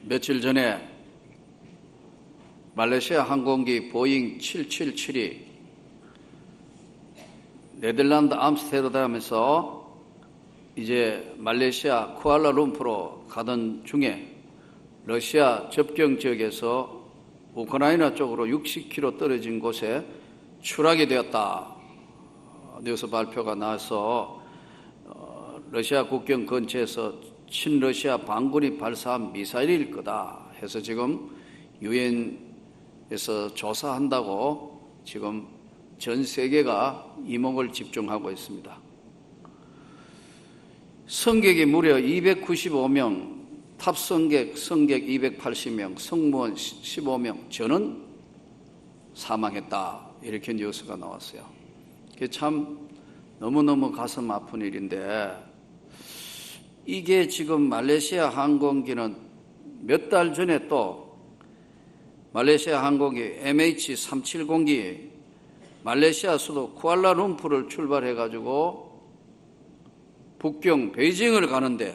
며칠 전에 말레이시아 항공기 보잉 777이 네덜란드 암스테르담에서 이제 말레이시아 쿠알라룸푸르로 가던 중에 러시아 접경 지역에서 우크라이나 쪽으로 60km 떨어진 곳에 추락이 되었다. 뉴스 발표가 나와서 러시아 국경 근처에서 친러시아 반군이 발사한 미사일일 거다 해서 지금 유엔에서 조사한다고 지금 전 세계가 이목을 집중하고 있습니다. 승객이 무려 295명, 탑승객, 승객 280명, 승무원 15명, 저는 사망했다. 이렇게 뉴스가 나왔어요. 그게 참 너무너무 가슴 아픈 일인데, 이게 지금 말레이시아 항공기는 몇 달 전에 또 말레이시아 항공기 MH370기 말레이시아 수도 쿠알라룸푸르를 출발해가지고 북경 베이징을 가는데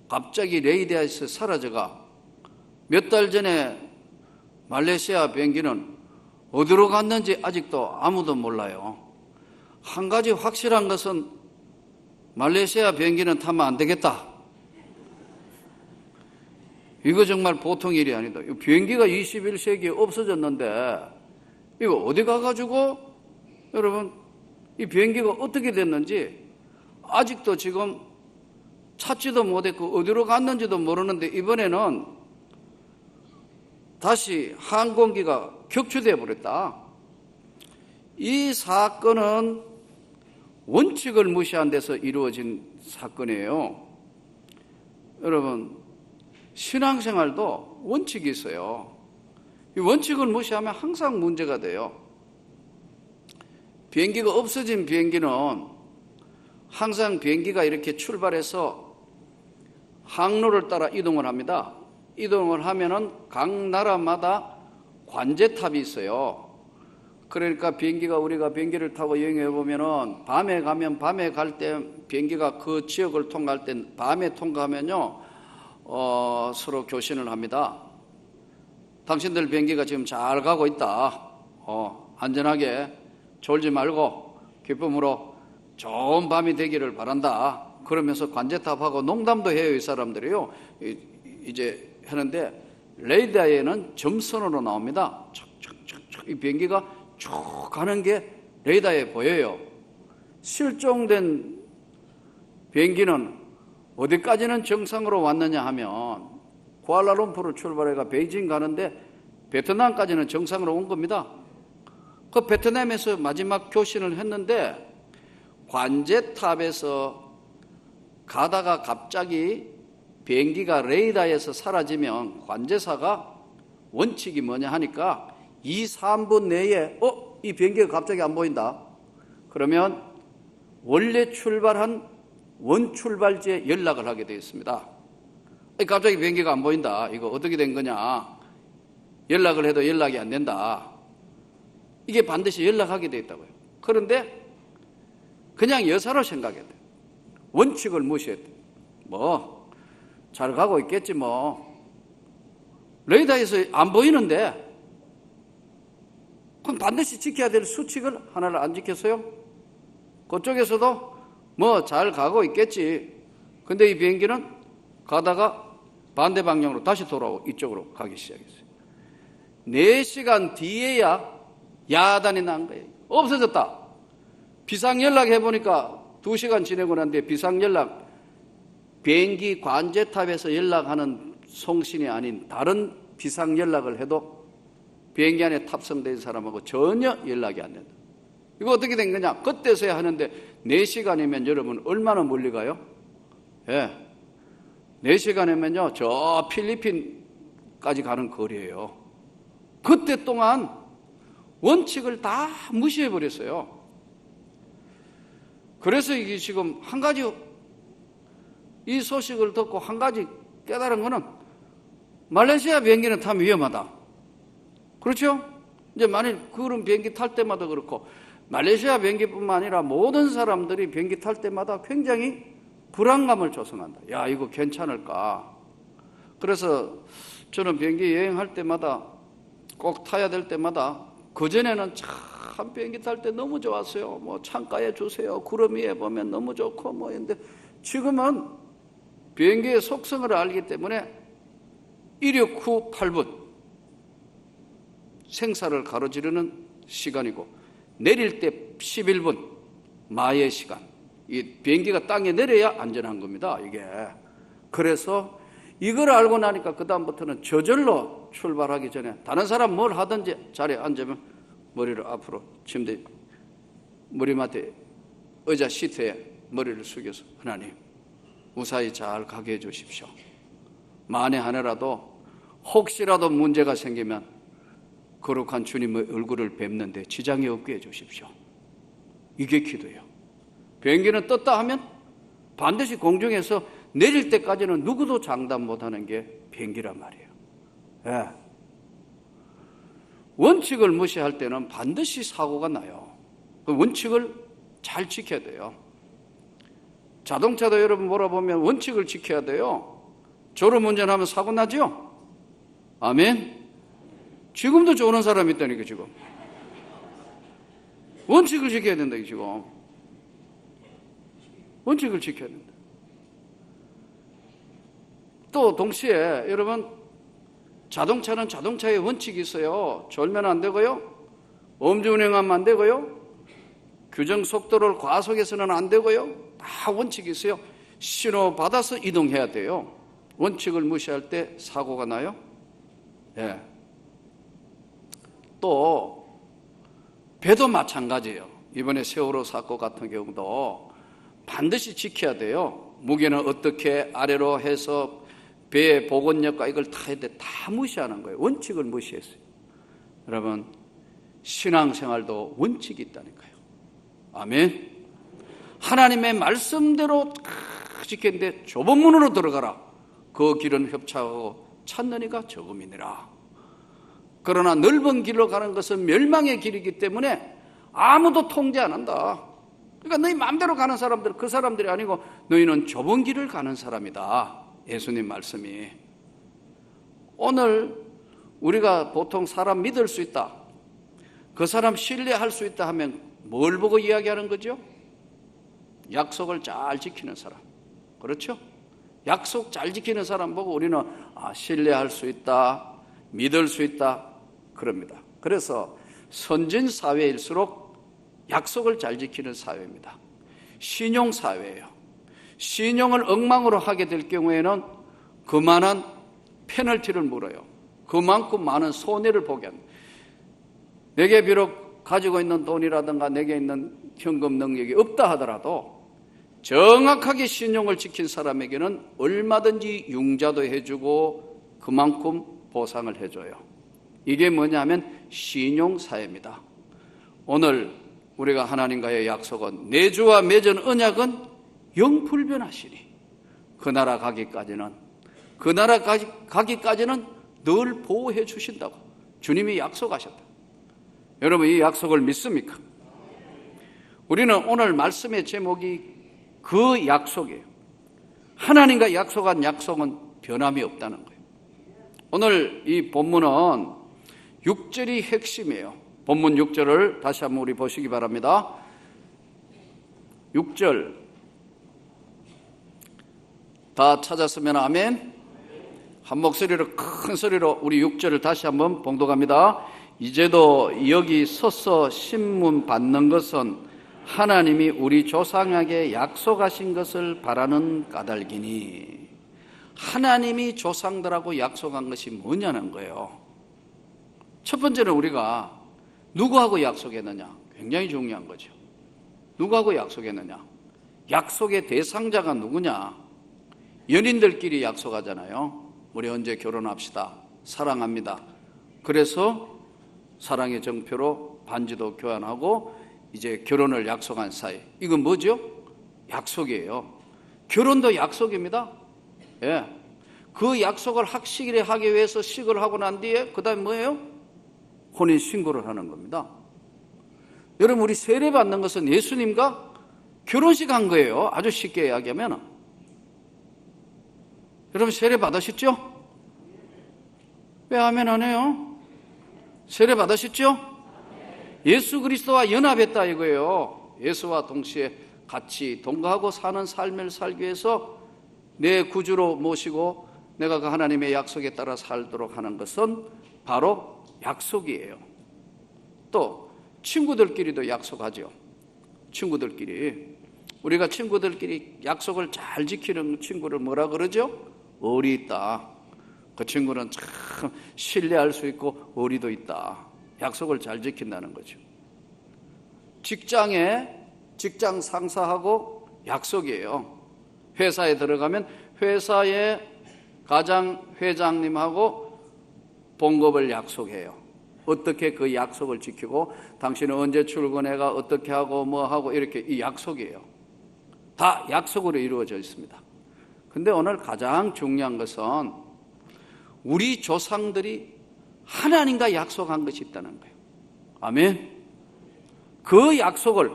갑자기 레이더에서 사라져가 몇 달 전에 말레이시아 비행기는 어디로 갔는지 아직도 아무도 몰라요. 한 가지 확실한 것은 말레이시아 비행기는 타면 안 되겠다. 이거 정말 보통 일이 아니다. 비행기가 21세기에 없어졌는데 이거 어디 가가지고 여러분 이 비행기가 어떻게 됐는지 아직도 지금 찾지도 못했고 어디로 갔는지도 모르는데 이번에는 다시 항공기가 격추되어 버렸다. 이 사건은 원칙을 무시한 데서 이루어진 사건이에요. 여러분, 신앙생활도 원칙이 있어요. 이 원칙을 무시하면 항상 문제가 돼요. 비행기가 없어진 비행기는 항상 비행기가 이렇게 출발해서 항로를 따라 이동을 합니다. 이동을 하면은 각 나라마다 관제탑이 있어요. 그러니까 우리가 비행기를 타고 여행해 보면은 밤에 가면 밤에 갈 때 비행기가 그 지역을 통과할 때 밤에 통과하면요, 서로 교신을 합니다. 당신들 비행기가 지금 잘 가고 있다. 안전하게 졸지 말고 기쁨으로 좋은 밤이 되기를 바란다. 그러면서 관제탑하고 농담도 해요, 이 사람들이요. 이제 하는데 레이더에는 점선으로 나옵니다. 척척척척 이 비행기가 쭉 가는 게 레이더에 보여요. 실종된 비행기는 어디까지는 정상으로 왔느냐 하면 쿠알라룸푸르 출발해가 베이징 가는데 베트남까지는 정상으로 온 겁니다. 그 베트남에서 마지막 교신을 했는데 관제탑에서 가다가 갑자기 비행기가 레이더에서 사라지면 관제사가 원칙이 뭐냐 하니까 2, 3분 내에 이 비행기가 갑자기 안 보인다. 그러면 원래 출발한 원출발지에 연락을 하게 되어 있습니다. 갑자기 비행기가 안 보인다. 이거 어떻게 된 거냐. 연락을 해도 연락이 안 된다. 이게 반드시 연락하게 되어 있다고요. 그런데 그냥 여사로 생각해야 돼요. 원칙을 무시했대. 잘 가고 있겠지 레이더에서 안 보이는데 그럼 반드시 지켜야 될 수칙을 하나를 안 지켰어요? 그쪽에서도 잘 가고 있겠지. 근데 이 비행기는 가다가 반대 방향으로 다시 돌아오고 이쪽으로 가기 시작했어요. 4시간 뒤에야 야단이 난 거예요. 없어졌다. 비상연락 해보니까 2시간 지내고 난 뒤에 비상연락, 비행기 관제탑에서 연락하는 송신이 아닌 다른 비상연락을 해도 비행기 안에 탑승된 사람하고 전혀 연락이 안 된다. 이거 어떻게 된 거냐? 그때서야 하는데 4시간이면 여러분 얼마나 멀리 가요? 4시간이면요 저 필리핀까지 가는 거리예요. 그때 동안 원칙을 다 무시해버렸어요. 그래서 이게 지금 한 가지 이 소식을 듣고 한 가지 깨달은 거는 말레이시아 비행기는 타면 위험하다. 그렇죠? 이제 만일 그런 비행기 탈 때마다 그렇고 말레이시아 비행기뿐만 아니라 모든 사람들이 비행기 탈 때마다 굉장히 불안감을 조성한다. 야, 이거 괜찮을까? 그래서 저는 비행기 여행할 때마다 꼭 타야 될 때마다 그전에는 참 비행기 탈 때 너무 좋았어요. 뭐 창가에 주세요. 구름 위에 보면 너무 좋고 뭐 근데 지금은 비행기의 속성을 알기 때문에 이륙 후 8분 생사를 가로지르는 시간이고 내릴 때 11분 마의 시간. 이 비행기가 땅에 내려야 안전한 겁니다. 이게. 그래서 이걸 알고 나니까 그 다음부터는 저절로 출발하기 전에 다른 사람 뭘 하든지 자리에 앉으면 머리를 앞으로 침대 머리맡에 의자 시트에 머리를 숙여서 하나님 무사히 잘 가게 해주십시오. 만에 하나라도 혹시라도 문제가 생기면 거룩한 주님의 얼굴을 뵙는데 지장이 없게 해주십시오. 이게 기도예요. 비행기는 떴다 하면 반드시 공중에서 내릴 때까지는 누구도 장담 못하는 게 비행기란 말이에요. 예. 원칙을 무시할 때는 반드시 사고가 나요. 그 원칙을 잘 지켜야 돼요. 자동차도 여러분 몰아보면 원칙을 지켜야 돼요. 졸음운전하면 사고 나죠? 아멘. 지금도 좋은 사람이 있다니까 지금. 원칙을 지켜야 된다 지금. 원칙을 지켜야 된다. 또 동시에 여러분 자동차는 자동차의 원칙이 있어요. 졸면 안 되고요. 음주운행하면 안 되고요. 규정 속도를 과속해서는 안 되고요. 다 원칙이 있어요. 신호 받아서 이동해야 돼요. 원칙을 무시할 때 사고가 나요. 예. 또 배도 마찬가지예요. 이번에 세월호 사건 같은 경우도 반드시 지켜야 돼요. 무게는 어떻게 아래로 해서 배의 복원력과 이걸 다 해야 돼. 다 무시하는 거예요. 원칙을 무시했어요. 여러분 신앙생활도 원칙이 있다니까요. 아멘. 하나님의 말씀대로 다 지켰는데 좁은 문으로 들어가라. 그 길은 협착하고 찾는 이가 적음이니라. 그러나 넓은 길로 가는 것은 멸망의 길이기 때문에 아무도 통제 안 한다. 그러니까 너희 마음대로 가는 사람들 그 사람들이 아니고 너희는 좁은 길을 가는 사람이다. 예수님 말씀이. 오늘 우리가 보통 사람 믿을 수 있다. 그 사람 신뢰할 수 있다 하면 뭘 보고 이야기하는 거죠? 약속을 잘 지키는 사람. 그렇죠? 약속 잘 지키는 사람 보고 우리는 신뢰할 수 있다. 믿을 수 있다. 그럽니다. 그래서 선진 사회일수록 약속을 잘 지키는 사회입니다. 신용 사회예요. 신용을 엉망으로 하게 될 경우에는 그만한 페널티를 물어요. 그만큼 많은 손해를 보게 합니다. 내게 비록 가지고 있는 돈이라든가 내게 있는 현금 능력이 없다 하더라도 정확하게 신용을 지킨 사람에게는 얼마든지 융자도 해주고 그만큼 보상을 해줘요. 이게 뭐냐면 신용사회입니다. 오늘 우리가 하나님과의 약속은 내주와 맺은 언약은 영불변하시니 그 나라 가기까지는 늘 보호해 주신다고 주님이 약속하셨다. 여러분 이 약속을 믿습니까? 우리는 오늘 말씀의 제목이 그 약속이에요. 하나님과 약속한 약속은 변함이 없다는 거예요. 오늘 이 본문은 6절이 핵심이에요. 본문 6절을 다시 한번 우리 보시기 바랍니다. 6절 다 찾았으면 아멘. 한 목소리로 큰 소리로 우리 6절을 다시 한번 봉독합니다. 이제도 여기 서서 신문 받는 것은 하나님이 우리 조상에게 약속하신 것을 바라는 까닭이니. 하나님이 조상들하고 약속한 것이 뭐냐는 거예요. 첫 번째는 우리가 누구하고 약속했느냐. 굉장히 중요한 거죠. 누구하고 약속했느냐. 약속의 대상자가 누구냐. 연인들끼리 약속하잖아요. 우리 언제 결혼합시다. 사랑합니다. 그래서 사랑의 정표로 반지도 교환하고 이제 결혼을 약속한 사이. 이건 뭐죠? 약속이에요. 결혼도 약속입니다. 예. 그 약속을 확실히 하기 위해서 식을 하고 난 뒤에 그 다음에 뭐예요? 혼인신고를 하는 겁니다. 여러분 우리 세례 받는 것은 예수님과 결혼식 한 거예요. 아주 쉽게 이야기하면. 여러분 세례 받으셨죠? 왜 아멘 안 해요? 세례 받으셨죠? 예수 그리스도와 연합했다 이거예요. 예수와 동시에 같이 동거하고 사는 삶을 살기 위해서 내 구주로 모시고 내가 그 하나님의 약속에 따라 살도록 하는 것은 바로 약속이에요. 또 친구들끼리도 약속하죠. 친구들끼리, 우리가 친구들끼리 약속을 잘 지키는 친구를 뭐라 그러죠? 의리 있다. 그 친구는 참 신뢰할 수 있고 의리도 있다. 약속을 잘 지킨다는 거죠. 직장 상사하고 약속이에요. 회사에 들어가면 회사의 가장 회장님하고 봉급을 약속해요. 어떻게 그 약속을 지키고 당신은 언제 출근해가 어떻게 하고 뭐 하고 이렇게 이 약속이에요. 다 약속으로 이루어져 있습니다. 근데 오늘 가장 중요한 것은 우리 조상들이 하나님과 약속한 것이 있다는 거예요. 아멘. 그 약속을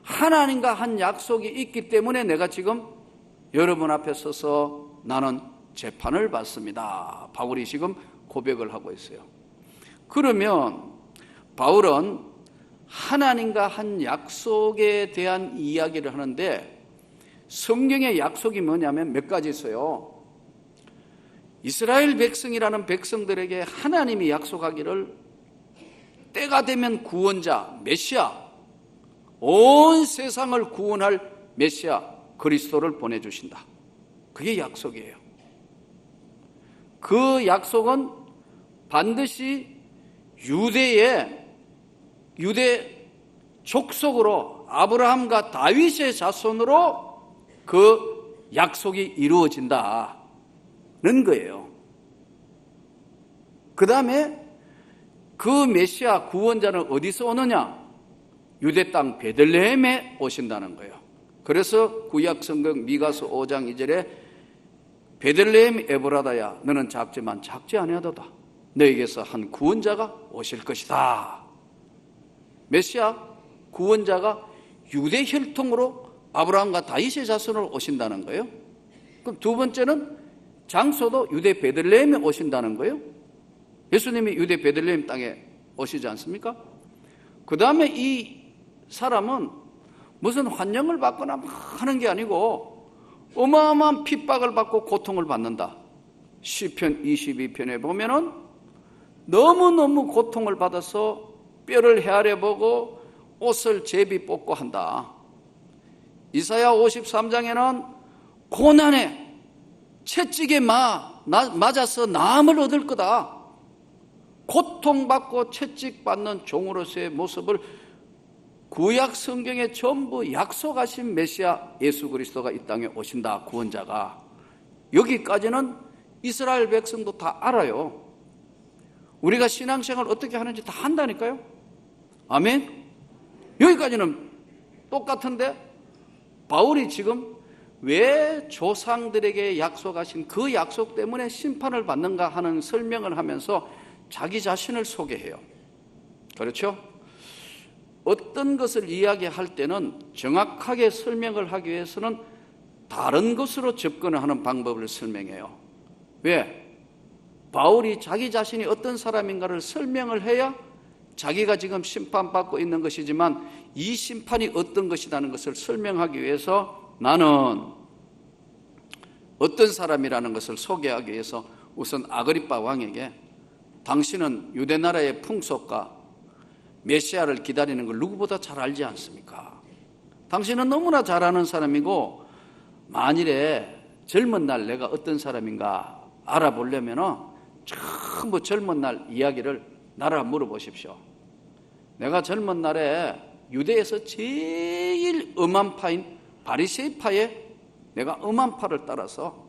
하나님과 한 약속이 있기 때문에 내가 지금 여러분 앞에 서서 나는 재판을 받습니다. 바울이 지금 고백을 하고 있어요. 그러면 바울은 하나님과 한 약속에 대한 이야기를 하는데 성경의 약속이 뭐냐면 몇 가지 있어요. 이스라엘 백성이라는 백성들에게 하나님이 약속하기를 때가 되면 구원자, 메시아, 온 세상을 구원할 메시아 그리스도를 보내주신다. 그게 약속이에요. 그 약속은 반드시 유대 족속으로 아브라함과 다윗의 자손으로 그 약속이 이루어진다는 거예요. 그 다음에 그 메시아 구원자는 어디서 오느냐? 유대 땅 베들레헴에 오신다는 거예요. 그래서 구약 성경 미가서 5장 2절에 베들레헴 에브라다야 너는 작지만 작지 아니하도다. 너에게서 한 구원자가 오실 것이다. 메시아 구원자가 유대 혈통으로 아브라함과 다윗의 자손으로 오신다는 거예요. 그럼 두 번째는 장소도 유대 베들레헴에 오신다는 거예요. 예수님이 유대 베들레헴 땅에 오시지 않습니까? 그 다음에 이 사람은 무슨 환영을 받거나 하는 게 아니고 어마어마한 핍박을 받고 고통을 받는다. 시편 22편에 보면은 너무너무 고통을 받아서 뼈를 헤아려보고 옷을 제비 뽑고 한다. 이사야 53장에는 고난에 채찍에 맞아서 나음을 얻을 거다. 고통받고 채찍받는 종으로서의 모습을 구약 성경에 전부 약속하신 메시아 예수 그리스도가 이 땅에 오신다. 구원자가. 여기까지는 이스라엘 백성도 다 알아요. 우리가 신앙생활 어떻게 하는지 다 한다니까요. 아멘. 여기까지는 똑같은데 바울이 지금 왜 조상들에게 약속하신 그 약속 때문에 심판을 받는가 하는 설명을 하면서 자기 자신을 소개해요. 그렇죠? 어떤 것을 이야기할 때는 정확하게 설명을 하기 위해서는 다른 것으로 접근을 하는 방법을 설명해요. 왜? 바울이 자기 자신이 어떤 사람인가를 설명을 해야 자기가 지금 심판받고 있는 것이지만 이 심판이 어떤 것이라는 것을 설명하기 위해서 나는 어떤 사람이라는 것을 소개하기 위해서 우선 아그리빠 왕에게 당신은 유대 나라의 풍속과 메시아를 기다리는 걸 누구보다 잘 알지 않습니까? 당신은 너무나 잘 아는 사람이고 만일에 젊은 날 내가 어떤 사람인가 알아보려면 전부 젊은 날 이야기를 나라 물어보십시오. 내가 젊은 날에 유대에서 제일 엄한 파인 바리새파에 내가 엄한 파를 따라서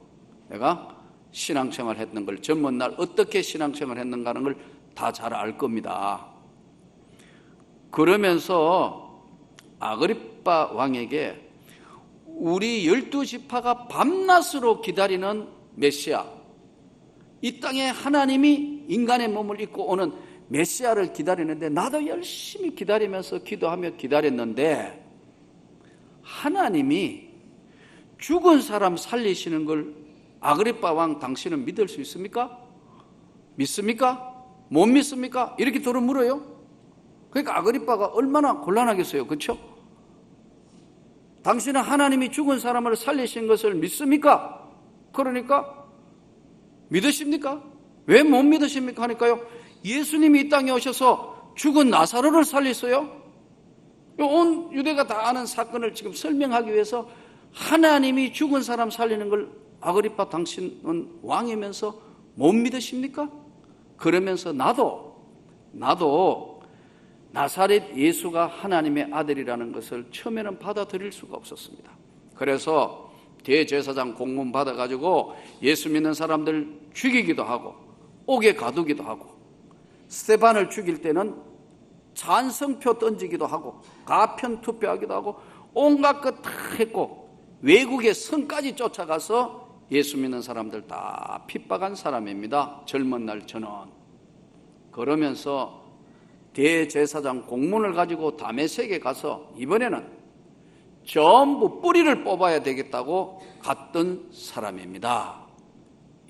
내가 신앙생활 했는 걸 젊은 날 어떻게 신앙생활 했는가 하는 걸 다 잘 알 겁니다. 그러면서 아그리빠 왕에게 우리 12지파가 밤낮으로 기다리는 메시아, 이 땅에 하나님이 인간의 몸을 입고 오는 메시아를 기다리는데 나도 열심히 기다리면서 기도하며 기다렸는데 하나님이 죽은 사람 살리시는 걸 아그리빠 왕 당신은 믿을 수 있습니까? 믿습니까? 못 믿습니까? 이렇게 도로 물어요. 그러니까 아그리빠가 얼마나 곤란하겠어요. 그렇죠? 당신은 하나님이 죽은 사람을 살리신 것을 믿습니까? 그러니까 믿으십니까? 왜 못 믿으십니까? 하니까요, 예수님이 이 땅에 오셔서 죽은 나사로를 살렸어요. 온 유대가 다 아는 사건을 지금 설명하기 위해서 하나님이 죽은 사람 살리는 걸 아그리빠 당신은 왕이면서 못 믿으십니까? 그러면서 나도 나사렛 예수가 하나님의 아들이라는 것을 처음에는 받아들일 수가 없었습니다. 그래서 대제사장 공문 받아가지고 예수 믿는 사람들 죽이기도 하고 옥에 가두기도 하고, 스데반을 죽일 때는 찬성표 던지기도 하고 가편 투표하기도 하고 온갖 것 다 했고, 외국의 성까지 쫓아가서 예수 믿는 사람들 다 핍박한 사람입니다. 젊은 날 저는. 그러면서 대제사장 공문을 가지고 다메섹에 가서 이번에는 전부 뿌리를 뽑아야 되겠다고 갔던 사람입니다.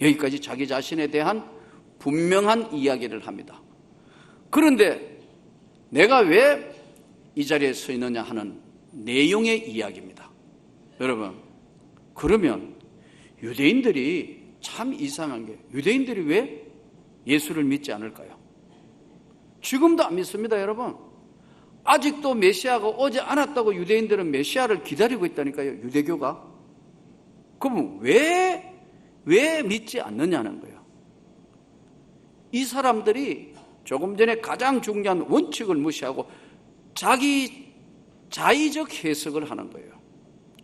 여기까지 자기 자신에 대한 분명한 이야기를 합니다. 그런데 내가 왜 이 자리에 서 있느냐 하는 내용의 이야기입니다. 여러분, 그러면 유대인들이 참 이상한 게, 유대인들이 왜 예수를 믿지 않을까요? 지금도 안 믿습니다, 여러분. 아직도 메시아가 오지 않았다고 유대인들은 메시아를 기다리고 있다니까요, 유대교가. 그럼 왜 믿지 않느냐는 거예요. 이 사람들이 조금 전에 가장 중요한 원칙을 무시하고 자기 자의적 해석을 하는 거예요.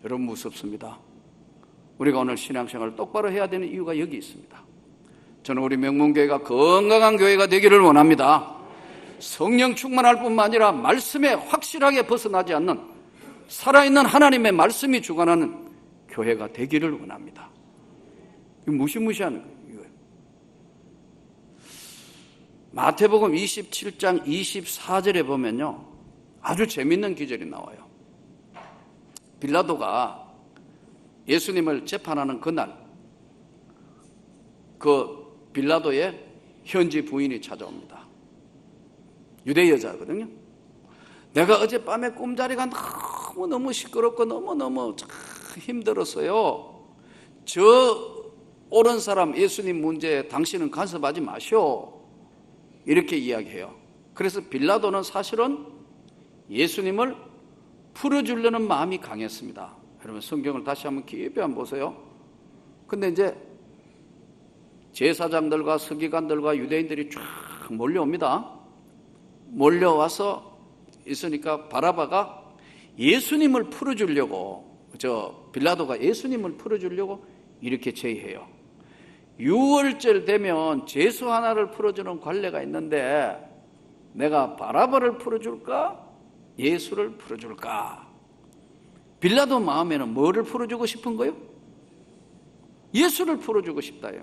여러분, 무섭습니다. 우리가 오늘 신앙생활을 똑바로 해야 되는 이유가 여기 있습니다. 저는 우리 명문교회가 건강한 교회가 되기를 원합니다. 성령 충만할 뿐만 아니라 말씀에 확실하게 벗어나지 않는 살아있는 하나님의 말씀이 주관하는 교회가 되기를 원합니다. 이거 무시무시하는 거예요. 마태복음 27장 24절에 보면요, 아주 재밌는 기절이 나와요. 빌라도가 예수님을 재판하는 그날, 그 빌라도의 현지 부인이 찾아옵니다. 유대 여자거든요. 내가 어젯밤에 꿈자리가 너무 시끄럽고 너무너무 힘들었어요. 저 옳은 사람 예수님 문제에 당신은 간섭하지 마시오. 이렇게 이야기해요. 그래서 빌라도는 사실은 예수님을 풀어주려는 마음이 강했습니다. 여러분, 성경을 다시 한번 깊이 한번 보세요. 근데 이제 제사장들과 서기관들과 유대인들이 쫙 몰려옵니다. 몰려와서 있으니까 바라바가 예수님을 풀어주려고, 빌라도가 예수님을 풀어주려고 이렇게 제의해요. 6월절 되면 죄수 하나를 풀어주는 관례가 있는데 내가 바라바를 풀어줄까? 예수를 풀어줄까? 빌라도 마음에는 뭐를 풀어주고 싶은 거요? 예수를 풀어주고 싶다요.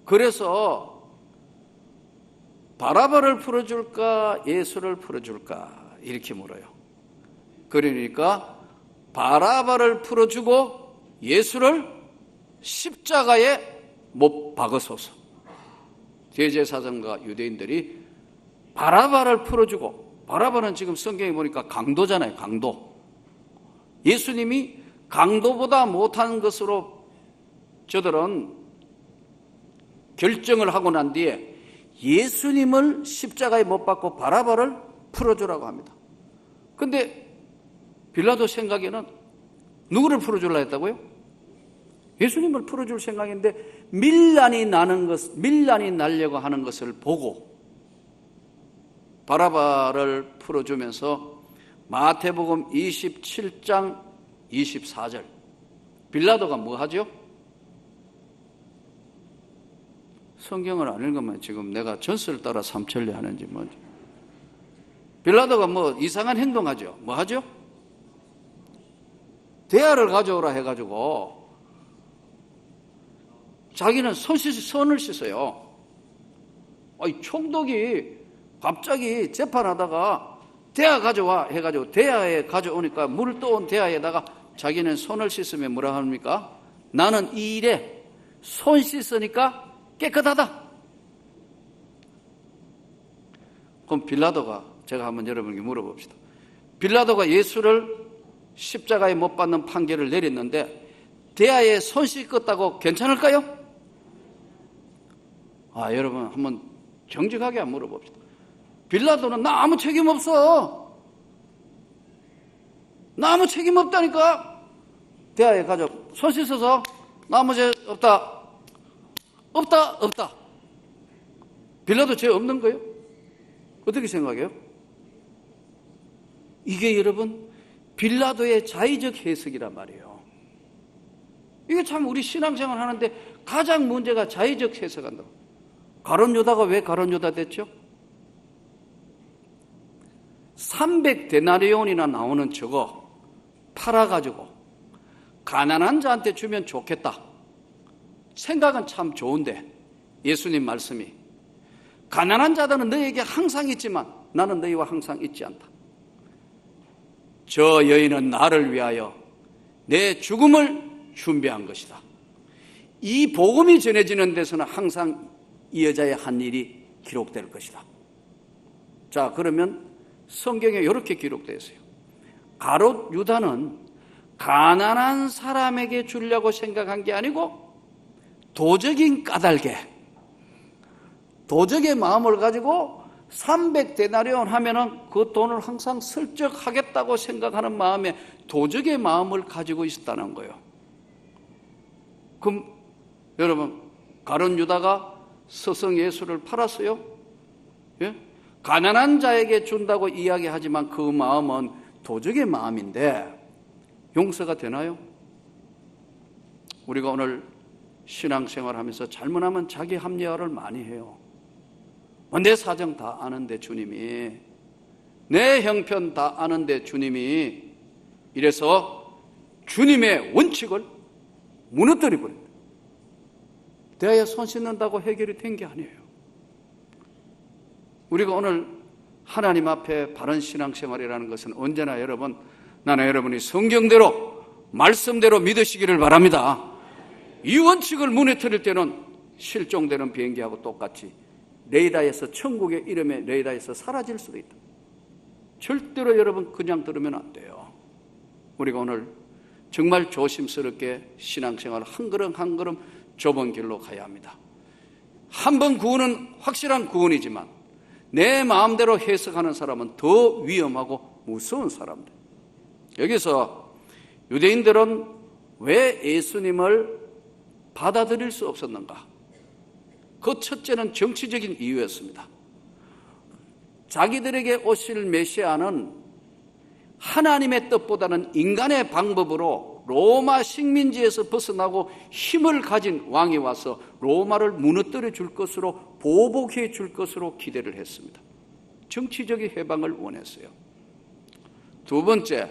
그래서 바라바를 풀어줄까? 예수를 풀어줄까? 이렇게 물어요. 그러니까 바라바를 풀어주고 예수를 십자가에 못 박으소서. 대제사장과 유대인들이 바라바를 풀어주고, 바라바는 지금 성경에 보니까 강도잖아요, 강도. 예수님이 강도보다 못한 것으로 저들은 결정을 하고 난 뒤에 예수님을 십자가에 못 박고 바라바를 풀어주라고 합니다. 근데 빌라도 생각에는 누구를 풀어주려 했다고요? 예수님을 풀어줄 생각인데 밀란이 날려고 하는 것을 보고 바라바를 풀어주면서 마태복음 27장 24절, 빌라도가 뭐 하죠? 성경을 안 읽으면 지금 내가 전설을 따라 삼천리 하는지 뭐지. 빌라도가 뭐 이상한 행동하죠. 뭐 하죠? 대야를 가져오라 해가지고 자기는 손을 씻어요. 총독이 갑자기 재판하다가 대야 가져와 해가지고 대야에 가져오니까 물 떠온 대야에다가 자기는 손을 씻으면 뭐라 합니까? 나는 이 일에 손 씻으니까 깨끗하다. 그럼 빌라도가, 제가 한번 여러분에게 물어봅시다. 빌라도가 예수를 십자가에 못 박는 판결을 내렸는데 대하에 손 씻었다고 괜찮을까요? 여러분 한번 정직하게 한번 물어봅시다. 빌라도는 나 아무 책임 없어. 나 아무 책임 없다니까. 대하에 가져 손 씻어서 나 아무 죄 없다. 없다. 빌라도 죄 없는 거예요? 어떻게 생각해요? 이게 여러분 빌라도의 자의적 해석이란 말이에요. 이게 참 우리 신앙생활 하는데 가장 문제가 자의적 해석한다고. 가룟 유다가 왜 가룟 유다 됐죠? 300데나리온이나 나오는 저거 팔아가지고 가난한 자한테 주면 좋겠다. 생각은 참 좋은데 예수님 말씀이 가난한 자들은 너에게 항상 있지만 나는 너희와 항상 있지 않다. 저 여인은 나를 위하여 내 죽음을 준비한 것이다. 이 복음이 전해지는 데서는 항상 이 여자의 한 일이 기록될 것이다. 자, 그러면 성경에 이렇게 기록되어 있어요. 가롯 유다는 가난한 사람에게 주려고 생각한 게 아니고 도적인 까닭에, 도적의 마음을 가지고 300데나리온 하면은 그 돈을 항상 슬쩍 하겠다고 생각하는 마음에 도적의 마음을 가지고 있었다는 거예요. 그럼 여러분 가룟 유다가 스승 예수를 팔았어요? 예? 가난한 자에게 준다고 이야기하지만 그 마음은 도적의 마음인데 용서가 되나요? 우리가 오늘 신앙생활하면서 잘못하면 자기 합리화를 많이 해요. 내 사정 다 아는데 주님이, 내 형편 다 아는데 주님이, 이래서 주님의 원칙을 무너뜨려 버립니다. 대하에 손 씻는다고 해결이 된 게 아니에요. 우리가 오늘 하나님 앞에 바른 신앙생활이라는 것은 언제나 여러분, 나는 여러분이 성경대로 말씀대로 믿으시기를 바랍니다. 이 원칙을 무너뜨릴 때는 실종되는 비행기하고 똑같이 레이더에서, 천국의 이름에 레이더에서 사라질 수도 있다. 절대로 여러분 그냥 들으면 안 돼요. 우리가 오늘 정말 조심스럽게 신앙생활 한 걸음 한 걸음 좁은 길로 가야 합니다. 한 번 구원은 확실한 구원이지만 내 마음대로 해석하는 사람은 더 위험하고 무서운 사람들. 여기서 유대인들은 왜 예수님을 받아들일 수 없었는가? 그 첫째는 정치적인 이유였습니다. 자기들에게 오실 메시아는 하나님의 뜻보다는 인간의 방법으로 로마 식민지에서 벗어나고 힘을 가진 왕이 와서 로마를 무너뜨려 줄 것으로, 보복해 줄 것으로 기대를 했습니다. 정치적인 해방을 원했어요. 두 번째,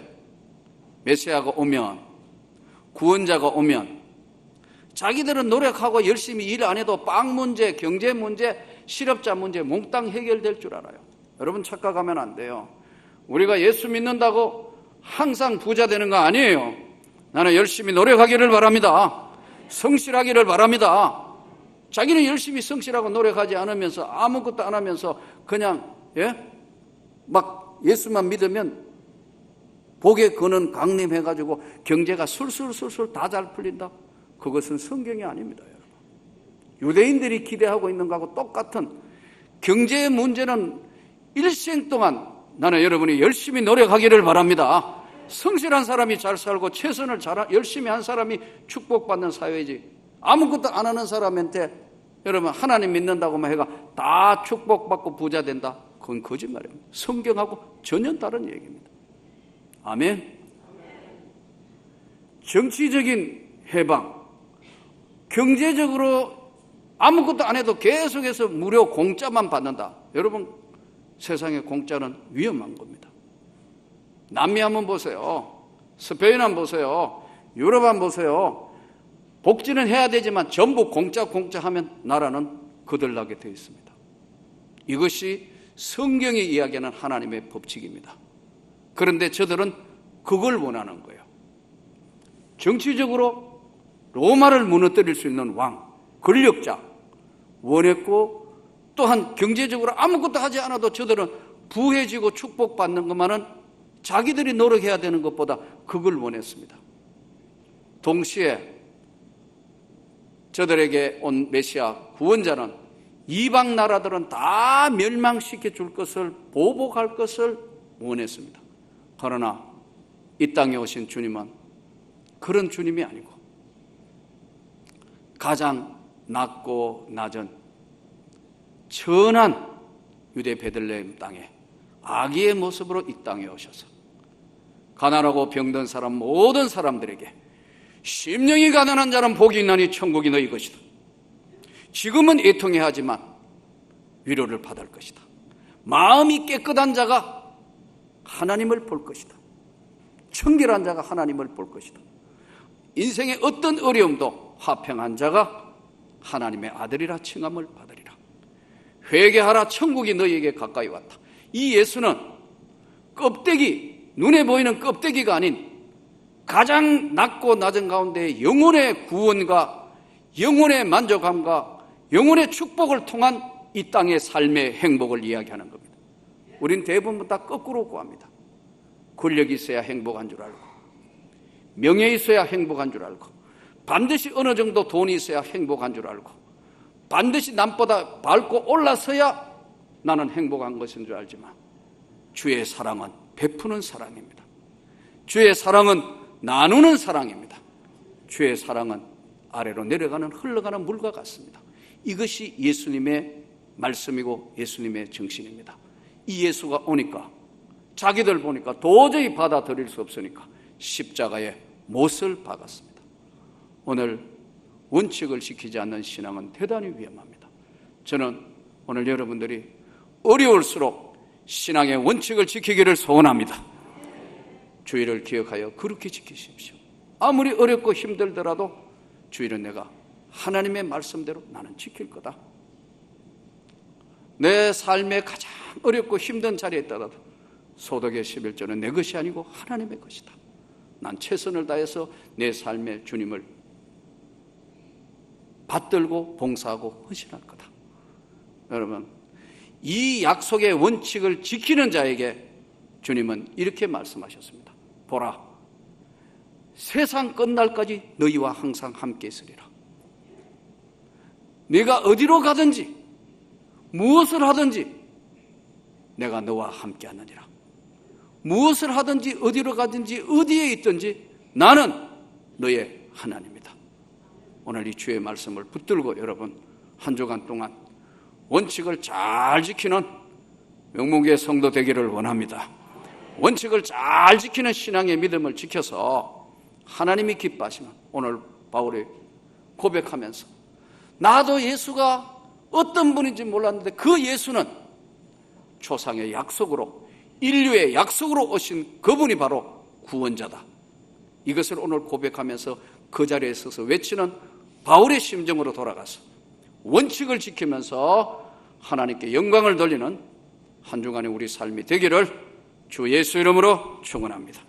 메시아가 오면, 구원자가 오면 자기들은 노력하고 열심히 일 안 해도 빵 문제, 경제 문제, 실업자 문제 몽땅 해결될 줄 알아요. 여러분 착각하면 안 돼요. 우리가 예수 믿는다고 항상 부자 되는 거 아니에요. 나는 열심히 노력하기를 바랍니다. 성실하기를 바랍니다. 자기는 열심히 성실하고 노력하지 않으면서 아무것도 안 하면서 그냥 막 예수만 믿으면 복의 근원 강림해가지고 경제가 술술술술 다 잘 풀린다. 그것은 성경이 아닙니다. 여러분. 유대인들이 기대하고 있는 것하고 똑같은 경제의 문제는 일생 동안 나는 여러분이 열심히 노력하기를 바랍니다. 성실한 사람이 잘 살고 최선을 열심히 한 사람이 축복받는 사회이지, 아무것도 안 하는 사람한테 여러분 하나님 믿는다고만 해가 다 축복받고 부자 된다. 그건 거짓말입니다. 성경하고 전혀 다른 얘기입니다. 아멘. 정치적인 해방, 경제적으로 아무것도 안 해도 계속해서 무료 공짜만 받는다. 여러분 세상에 공짜는 위험한 겁니다. 남미 한번 보세요. 스페인 한번 보세요. 유럽 한번 보세요. 복지는 해야 되지만 전부 공짜 하면 나라는 거들나게 되어 있습니다. 이것이 성경이 이야기하는 하나님의 법칙입니다. 그런데 저들은 그걸 원하는 거예요. 정치적으로 로마를 무너뜨릴 수 있는 왕, 권력자 원했고, 또한 경제적으로 아무것도 하지 않아도 저들은 부해지고 축복받는 것만은 자기들이 노력해야 되는 것보다 그걸 원했습니다. 동시에 저들에게 온 메시아 구원자는 이방 나라들은 다 멸망시켜 줄 것을, 보복할 것을 원했습니다. 그러나 이 땅에 오신 주님은 그런 주님이 아니고 가장 낮고 낮은 천한 유대 베들레헴 땅에 아기의 모습으로 이 땅에 오셔서 가난하고 병든 사람 모든 사람들에게 심령이 가난한 자는 복이 있나니 천국이 너희 것이다. 지금은 애통해야 하지만 위로를 받을 것이다. 마음이 깨끗한 자가 하나님을 볼 것이다. 청결한 자가 하나님을 볼 것이다. 인생의 어떤 어려움도 화평한 자가 하나님의 아들이라 칭함을 받으리라. 회개하라, 천국이 너희에게 가까이 왔다. 이 예수는 껍데기, 눈에 보이는 껍데기가 아닌 가장 낮고 낮은 가운데 영혼의 구원과 영혼의 만족함과 영혼의 축복을 통한 이 땅의 삶의 행복을 이야기하는 겁니다. 우린 대부분 다 거꾸로 구합니다. 권력이 있어야 행복한 줄 알고, 명예 있어야 행복한 줄 알고, 반드시 어느 정도 돈이 있어야 행복한 줄 알고, 반드시 남보다 밟고 올라서야 나는 행복한 것인 줄 알지만, 주의 사랑은 베푸는 사랑입니다. 주의 사랑은 나누는 사랑입니다. 주의 사랑은 아래로 내려가는 흘러가는 물과 같습니다. 이것이 예수님의 말씀이고 예수님의 정신입니다. 이 예수가 오니까 자기들 보니까 도저히 받아들일 수 없으니까 십자가에 못을 박았습니다. 오늘 원칙을 지키지 않는 신앙은 대단히 위험합니다. 저는 오늘 여러분들이 어려울수록 신앙의 원칙을 지키기를 소원합니다. 주의를 기억하여 그렇게 지키십시오. 아무리 어렵고 힘들더라도 주의는 내가 하나님의 말씀대로 나는 지킬 거다. 내 삶의 가장 어렵고 힘든 자리에 있더라도 소득의 11조는 내 것이 아니고 하나님의 것이다. 난 최선을 다해서 내 삶의 주님을 받들고 봉사하고 헌신할 거다. 여러분, 이 약속의 원칙을 지키는 자에게 주님은 이렇게 말씀하셨습니다. 보라, 세상 끝날까지 너희와 항상 함께 있으리라. 네가 어디로 가든지 무엇을 하든지 내가 너와 함께 하느니라. 무엇을 하든지 어디로 가든지 어디에 있든지 나는 너의 하나님이다. 오늘 이 주의 말씀을 붙들고 여러분 한 주간 동안 원칙을 잘 지키는 명문교회 성도 되기를 원합니다. 원칙을 잘 지키는 신앙의 믿음을 지켜서 하나님이 기뻐하시면 오늘 바울이 고백하면서 나도 예수가 어떤 분인지 몰랐는데 그 예수는 초상의 약속으로 인류의 약속으로 오신 그분이 바로 구원자다. 이것을 오늘 고백하면서 그 자리에 서서 외치는 바울의 심정으로 돌아가서 원칙을 지키면서 하나님께 영광을 돌리는 한 주간의 우리 삶이 되기를 주 예수 이름으로 축원합니다.